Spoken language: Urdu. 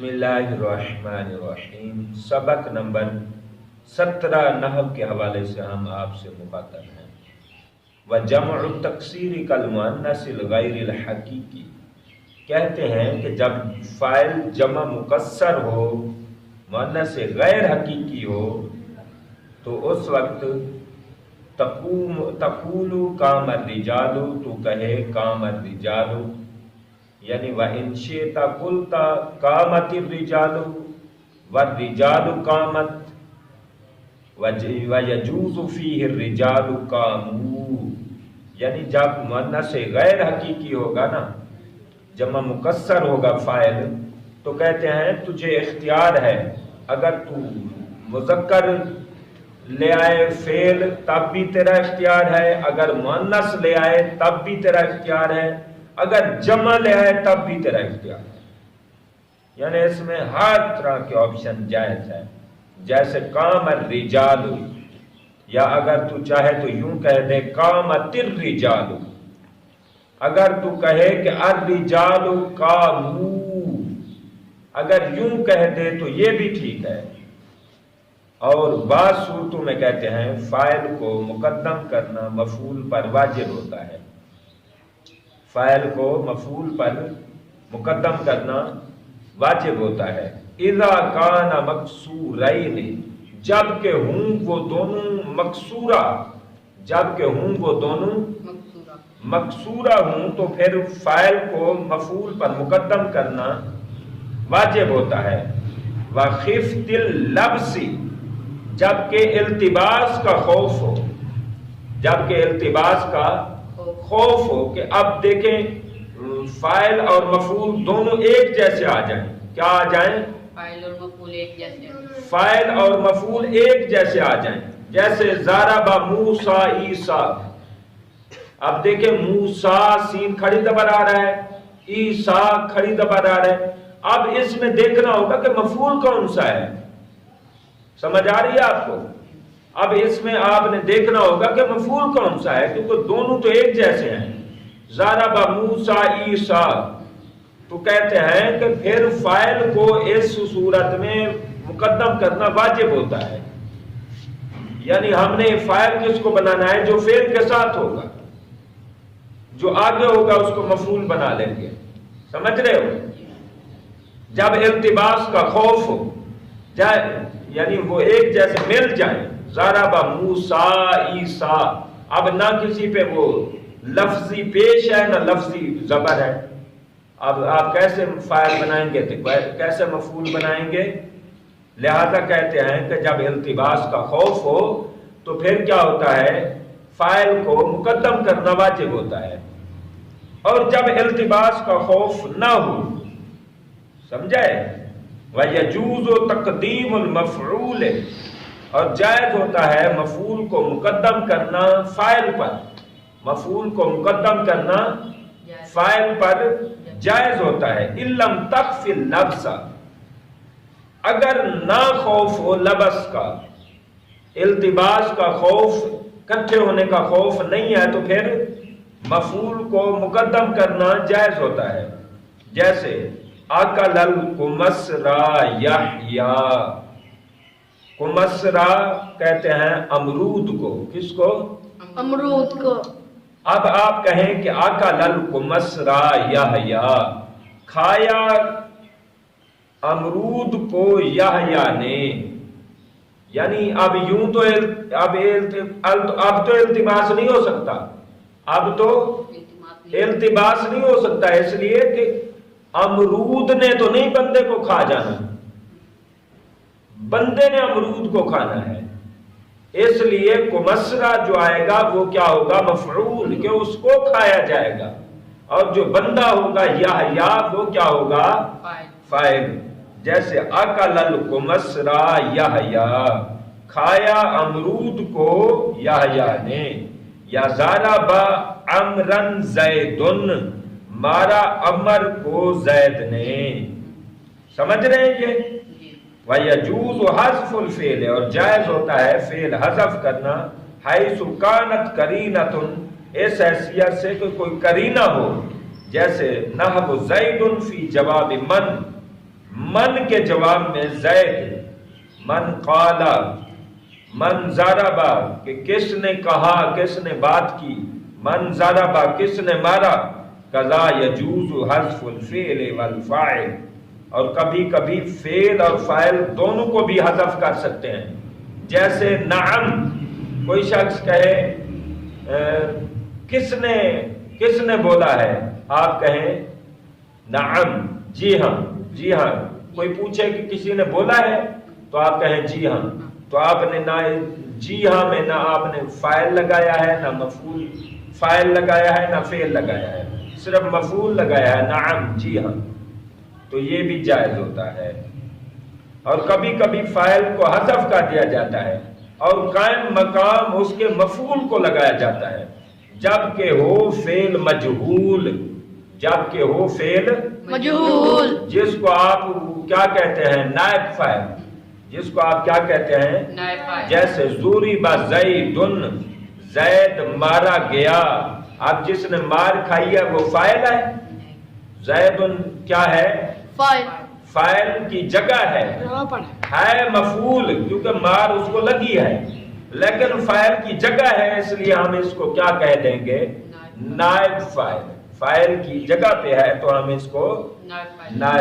بسم اللہ الرحمن الرحیم۔ سبق نمبر 17 نحو کے حوالے سے ہم آپ سے مخاطب ہیں۔ وجمع التکسیر کالمؤنث الغیر الحقیقی، کہتے ہیں کہ جب فاعل جمع مکسر ہو، مؤنث غیر حقیقی ہو، تو اس وقت تقول قام الرجال، تو کہے قام الرجال، یعنی وَإِن شِئْتَ قُلْتَ قَامَتِ الرِّجَالُ وَالرِّجَالُ قَامَتْ وَيَجُوزُ فِيهِ الرِّجَالُ قَامُوا، یعنی جب مؤنث غیر حقیقی ہوگا نا، جمع مکسر ہوگا فاعل، تو کہتے ہیں تجھے اختیار ہے، اگر تو مذکر لے آئے فعل تب بھی تیرا اختیار ہے، اگر مؤنث لے آئے تب بھی تیرا اختیار ہے، اگر جمع لے آئے تب بھی تیرا اختیار ہے۔ یعنی اس میں ہر طرح کے آپشن جائز ہے، جیسے قام الرجال، یا اگر تو چاہے تو یوں کہہ دے قامت الرجال، اگر تو کہے کہ الرجال قاموا، اگر یوں کہہ دے تو یہ بھی ٹھیک ہے۔ اور بعض صورتوں میں کہتے ہیں فاعل کو مقدم کرنا مفعول پر واجب ہوتا ہے، فاعل کو مفعول پر مقدم کرنا واجب ہوتا ہے۔ اذا کان مکسورین، جب کہ ہوں وہ دونوں مکسورہ، جب کہ ہوں وہ دونوں مکسورہ ہوں، تو پھر فاعل کو مفعول پر مقدم کرنا واجب ہوتا ہے۔ وخفت اللبس، جب کہ التباس کا خوف ہو، جب کہ التباس کا خوف ہو، کہ اب دیکھیں فاعل اور مفعول دونوں ایک جیسے آ جائیں، کیا آ جائیں؟ فاعل اور مفعول ایک جیسے، فاعل اور مفعول ایک جیسے آ جائیں، جیسے ضرب موسیٰ عیسیٰ، اب دیکھیں موسیٰ سین کھڑی زبر آ رہا ہے، عیسیٰ کھڑی زبر آ رہا ہے، اب اس میں دیکھنا ہوگا کہ مفعول کون سا ہے، سمجھ آ رہی ہے آپ کو؟ اب اس میں آپ نے دیکھنا ہوگا کہ مفعول کون سا ہے، کیونکہ دونوں تو ایک جیسے ہیں۔ ضرب موسیٰ عیسیٰ، تو کہتے ہیں کہ پھر فاعل کو اس صورت میں مقدم کرنا واجب ہوتا ہے، یعنی ہم نے فاعل کس کو بنانا ہے؟ جو فعل کے ساتھ ہوگا، جو آگے ہوگا اس کو مفعول بنا لیں گے، سمجھ رہے ہو؟ جب التباس کا خوف ہو جائے، یعنی وہ ایک جیسے مل جائیں، ضرب موسیٰ عیسیٰ، اب نہ کسی پہ وہ لفظی پیش ہے نہ لفظی زبر ہے، اب آپ کیسے فاعل بنائیں گے، کیسے مفعول بنائیں گے؟ لہذا کہتے ہیں کہ جب التباس کا خوف ہو تو پھر کیا ہوتا ہے؟ فاعل کو مقدم کرنا واجب ہوتا ہے، اور جب التباس کا خوف نہ ہو، سمجھائے؟ وَيَجُوزُ تَقْدِيمُ الْمَفْعُولِ، اور جائز ہوتا ہے مفعول کو مقدم کرنا فاعل پر، مفعول کو مقدم کرنا فاعل پر جائز ہوتا ہے۔ اِلَّمْ تَخْفِ اللَّبْسَ، اگر نہ خوف ہو لبس کا، التباس کا خوف، کٹھے ہونے کا خوف نہیں ہے، تو پھر مفعول کو مقدم کرنا جائز ہوتا ہے، جیسے اکل الکمثرى یحییٰ، کمثرى کہتے ہیں امرود کو، کس کو؟ امرود کو۔ اب آپ کہیں کہ اکل الکمثرى یحییٰ، کھایا امرود کو یحییٰ نے، یعنی اب یوں تو اب تو التباس نہیں ہو سکتا، اب تو التباس نہیں ہو سکتا، اس لیے کہ امرود نے تو نہیں بندے کو کھا جانا، بندے نے امرود کو کھانا ہے، اس لیے کمثرہ جو آئے گا وہ کیا ہوگا؟ مفعول، کہ اس کو کھایا جائے گا، اور جو بندہ ہوگا یحییٰ وہ کیا ہوگا؟ فاعل، جیسے اکل الکمثرى یحییٰ، کھایا امرود کو یحییٰ نے، یا ضرب عمرا زید، مارا عمر کو زید نے، سمجھ رہے ہیں یہ؟ وَيَجُوزُ حَذْفُ الْفِعْلِ، اور جائز ہوتا ہے فعل حذف کرنا، حَيْثُ كَانَتْ قَرِينَةٌ، اس حیثیت سے کہ کوئی قرینہ ہو، جیسے نحو زید فی جواب من، من کے جواب میں زید، من قالا، من ضربا کہ کس نے کہا، کس نے بات کی، من ضربا کس نے مارا، قضا یجوز حذف الفعل والفاعل، اور کبھی کبھی فعل اور فاعل دونوں کو بھی حذف کر سکتے ہیں. جیسے نعم، کوئی شخص کہے کس نے بولا ہے، آپ کہیں نعم، جی ہاں، جی ہاں. کوئی پوچھے کہ کسی نے بولا ہے تو آپ کہیں جی ہاں، تو آپ نے نہ جی ہاں میں نہ آپ نے فاعل لگایا ہے، نہ مفعول فاعل لگایا ہے، نہ فعل لگایا ہے، صرف مفعول لگایا ہے، نعم، جی ہاں. تو یہ بھی جائز ہوتا ہے. اور کبھی کبھی فاعل کو حذف کر دیا جاتا ہے اور قائم مقام اس کے مفعول کو لگایا جاتا ہے، جبکہ ہو فعل مجہول، جبکہ ہو فعل مجہول، جس کو آپ کیا کہتے ہیں، نائب فاعل، جس کو آپ کیا کہتے ہیں، نائب فاعل. جیسے ضرب زیدن، زید مارا گیا. اب جس نے مار کھائی ہے وہ فاعل ہے، زیدن کیا ہے، فاعل. فاعل کی جگہ ہے مفعول کیونکہ مار اس کو لگی ہے، لیکن فاعل کی جگہ ہے، اس لیے ہم اس کو کیا کہہ دیں گے، نائب فاعل. فاعل کی جگہ پہ ہے تو ہم اس کو نائب فاعل. نائب